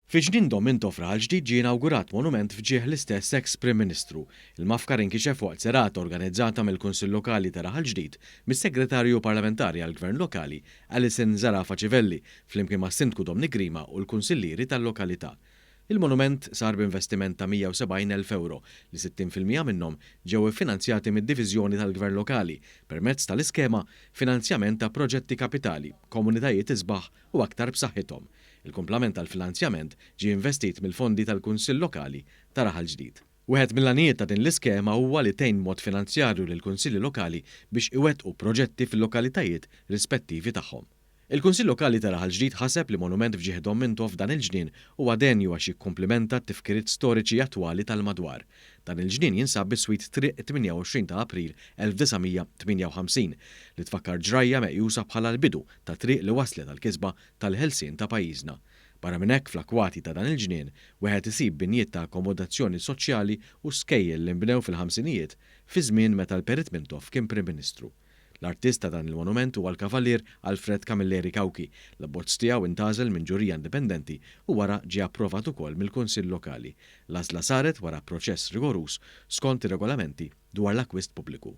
Fi ġnien Domintov Raħal ġdid ġie inawgurat monument fġieħ l-istess ex-Prim Ministru. Il-mafkar inkixef waqt serata organizzata mill-Kunsill Lokali ta' Raħal ġdid mis-Segretarju Parlamentari għall-Gvern Lokali Alison Zarafa Ċivelli flimkien ma' Sindku Dominic Grima u l-Kunsillieri tal-lokalità. Il-monument sar b'investiment ta' 170,000 euro li 60% minnhom ġew iffinanzjati mid-Diviżjoni tal-Gvern Lokali permezz tal-iskema Finanzjament ta' Proġetti Kapitali, Komunitajiet Isbaħ u aktar b'saħħithom. Il-komplament tal-finanzjament ġie investit mill-fondi tal-Kunsill Lokali ta' Raħal ġdid. Wieħed mill-għanijiet ta' din l-iskema huwa li tgħin mod finanzjarju lill-Kunsilli Lokali biex iwettqu proġetti fil-lokalitajiet rispettivi tagħhom. Il-Kunsill Lokali ta' Raħal ġdid ħaseb li monument fġieħ Domintov f'dan il-ġnien huwa denju għax jikkumplimenta t-tifkiriet storiċi attwali tal-madwar. Dan il-ġnien jinsab bis-swit Triq 28 ta' April 1958 li tfakkar ġrajja meqjusa bħala l-bidu ta' triq li waslet għall-kisba tal-ħelsien ta' pajjiżna. Barra minn hekk fl-akwati ta' dan il-ġnien wieħed isib binjiet ta' akkomodazzjoni soċjali u skejjel li nbnew fil-ħamsinijiet fi żmien meta l-Perit Mintov kien Prim Ministru. L-artist ta' dan il-monument huwa l-Kavallier Alfred Camilleri Kawki. L-abbozz tiegħu intażel minn ġurija indipendenti u wara ġie approvat ukoll mill-Kunsill Lokali. L-għażla saret wara proċess rigorus skont ir-regolamenti dwar l-akkwist pubbliku.